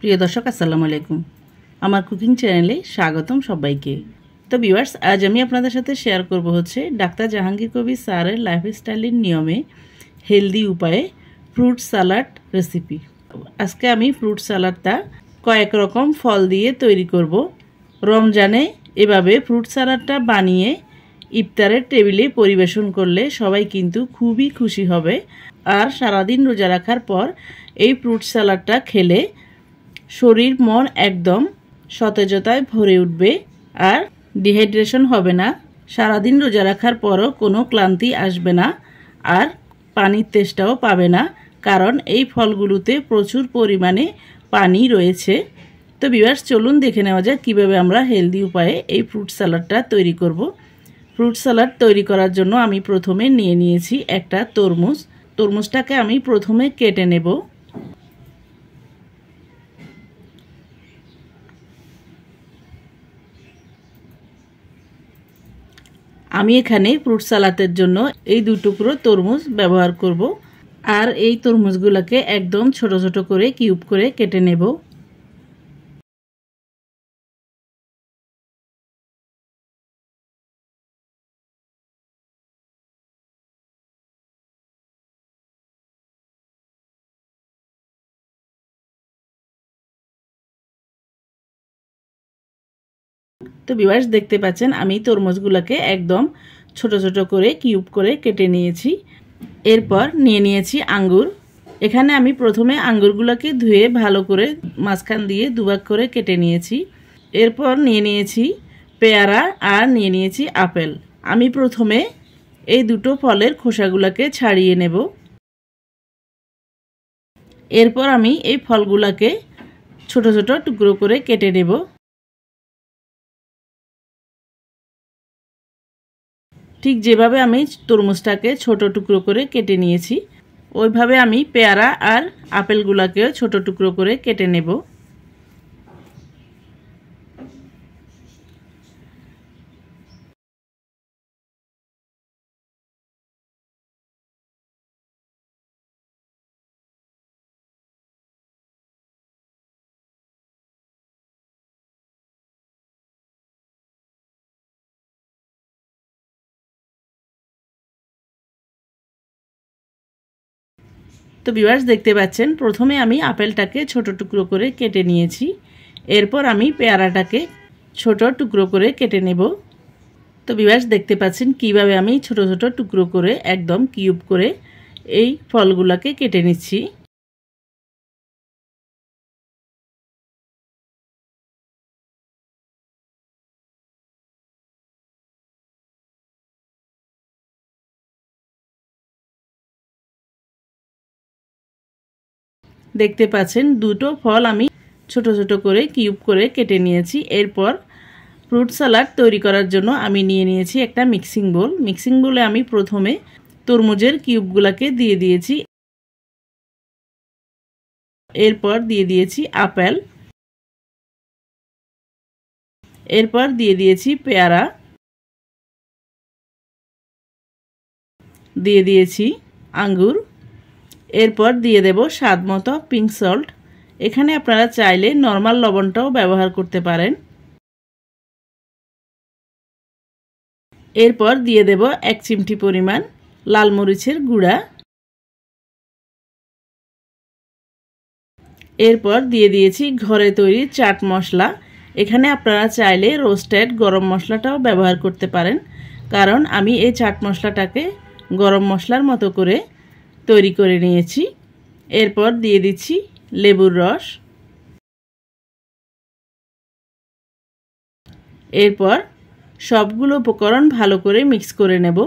প্রিয় দর্শক আসসালামু আলাইকুম। আমার কুকিং চ্যানেলে স্বাগতম সবাইকে। তো ভিউয়ার্স, আজ আমি আপনাদের সাথে শেয়ার করব হচ্ছে ডাক্তার জাহাঙ্গীর কবির স্যারের লাইফস্টাইলের নিয়মে হেলদি উপায়ে ফ্রুট সালাড রেসিপি। আজকে আমি ফ্রুট সালাডটা কয়েক রকম ফল দিয়ে তৈরি করব। রমজানে এভাবে ফ্রুট সালাডটা বানিয়ে ইফতারের টেবিলে পরিবেশন করলে সবাই কিন্তু খুবই খুশি হবে। আর সারাদিন রোজা রাখার পর এই ফ্রুট সালাডটা খেলে শরীর মন একদম সতেজতায় ভরে উঠবে আর ডিহাইড্রেশন হবে না। সারাদিন রোজা রাখার পরও কোনো ক্লান্তি আসবে না আর পানির তেষ্টাও পাবে না, কারণ এই ফলগুলোতে প্রচুর পরিমাণে পানি রয়েছে। তো ভিউয়ার্স, চলুন দেখে নেওয়া যাক কীভাবে আমরা হেলদি উপায়ে এই ফ্রুট সালাডটা তৈরি করব। ফ্রুট সালাড তৈরি করার জন্য আমি প্রথমে নিয়ে নিয়েছি একটা তরমুজ। তরমুজটাকে আমি প্রথমে কেটে নেব। আমি এখানে ফ্রুট সালাডের জন্য এই 2 টুকরো তরমুজ ব্যবহার করব। আর এই তরমুজগুলোকে একদম ছোট ছোট করে কিউব করে কেটে নেব। তো ভিউয়ার্স, দেখতে পাচ্ছেন আমি তরমুজগুলোকে একদম ছোট ছোট করে কিউব করে কেটে নিয়েছি। এরপর নিয়ে নিয়েছি আঙ্গুর। এখানে আমি প্রথমে আঙ্গুরগুলোকে ধুয়ে ভালো করে মাঝখান দিয়ে দুভাগ করে কেটে নিয়েছি। এরপর নিয়ে নিয়েছি পেয়ারা আর নিয়ে নিয়েছি আপেল। আমি প্রথমে এই দুটো ফলের খোসাগুলোকে ছাড়িয়ে নেব। এরপর আমি এই ফলগুলোকে ছোট ছোট টুকরো করে কেটে নেব। ঠিক যেভাবে আমি তরমুজটাকে ছোট টুকরো করে কেটে নিয়েছি, ওইভাবে আমি পেয়ারা আর আপেলগুলোকেও ছোট টুকরো করে কেটে নেব। তো ভিউয়ার্স, দেখতে পাচ্ছেন প্রথমে আমি আপেলটাকে ছোট টুকরো করে কেটে নিয়েছি। এরপর আমি পেয়ারাটাকে ছোট টুকরো করে কেটে নেব। তো ভিউয়ার্স, দেখতে পাচ্ছেন কিভাবে আমি ছোট ছোট টুকরো করে একদম কিউব করে এই ফলগুলোকে কেটে নিচ্ছি। দেখতে পাচ্ছেন দুটো ফল আমি ছোট ছোট করে কিউব করে কেটে নিয়েছি। এরপর ফ্রুট সালাড তৈরি করার জন্য আমি নিয়ে নিয়েছি একটা মিক্সিং বোল। মিক্সিং বোলে আমি প্রথমে তরমুজের কিউবগুলোকে দিয়ে দিয়েছি। এরপর দিয়ে দিয়েছি আপেল। এরপর দিয়ে দিয়েছি পেয়ারা। দিয়ে দিয়েছি আঙ্গুর। এরপর দিয়ে দেব স্বাদ মতো পিঙ্ক সল্ট। এখানে আপনারা চাইলে নর্মাল লবণটাও ব্যবহার করতে পারেন। এরপর দিয়ে দেব 1 চিমটি পরিমাণ লাল মরিচের গুঁড়া। এরপর দিয়ে দিয়েছি ঘরে তৈরি চাট মশলা। এখানে আপনারা চাইলে রোস্টেড গরম মশলাটাও ব্যবহার করতে পারেন, কারণ আমি এই চাট মশলাটাকে গরম মশলার মতো করে তৈরি করে নিয়েছি। এরপর দিয়ে দিচ্ছি লেবুর রস। এরপর সবগুলো উপকরণ ভালো করে মিক্স করে নেব।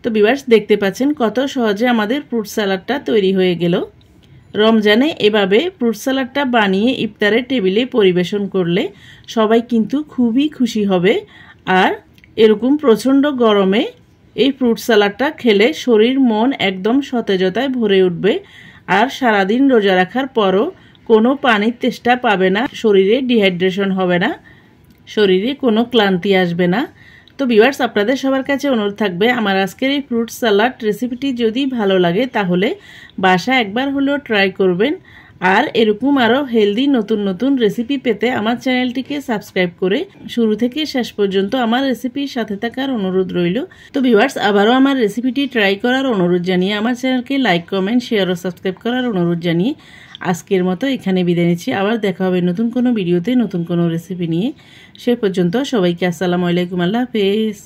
তো ভিউয়ার্স, দেখতে পাচ্ছেন কত সহজে আমাদের ফ্রুট সালাডটা তৈরি হয়ে গেল। রমজানে এভাবে ফ্রুট সালাডটা বানিয়ে ইফতারের টেবিলে পরিবেশন করলে সবাই কিন্তু খুবই খুশি হবে। আর এরকম প্রচণ্ড গরমে এই ফ্রুট সালাডটা খেলে শরীর মন একদম সতেজতায় ভরে উঠবে আর সারাদিন রোজা রাখার পরও কোনো পানির তেষ্টা পাবে না, শরীরে ডিহাইড্রেশন হবে না, শরীরে কোনো ক্লান্তি আসবে না। তো ভিউয়ার্স, আপনাদের সবার কাছে অনুরোধ থাকবে আমার আজকের এই ফ্রুট সালাড রেসিপিটি যদি ভালো লাগে তাহলে বাসায় একবার হলেও ট্রাই করবেন। আর এরকম আরও হেলদি নতুন নতুন রেসিপি পেতে আমার চ্যানেলটিকে সাবস্ক্রাইব করে শুরু থেকে শেষ পর্যন্ত আমার রেসিপির সাথে থাকার অনুরোধ রইল। তো ভিউয়ার্স, আবারও আমার রেসিপিটি ট্রাই করার অনুরোধ জানিয়ে আমার চ্যানেলকে লাইক, কমেন্ট, শেয়ার ও সাবস্ক্রাইব করার অনুরোধ জানিয়ে আজকের মতো এখানে বিদায় নিচ্ছি। আবার দেখা হবে নতুন কোনো ভিডিওতে নতুন কোনো রেসিপি নিয়ে। সে পর্যন্ত সবাইকে আসসালামু আলাইকুম, আল্লাহ হাফেজ।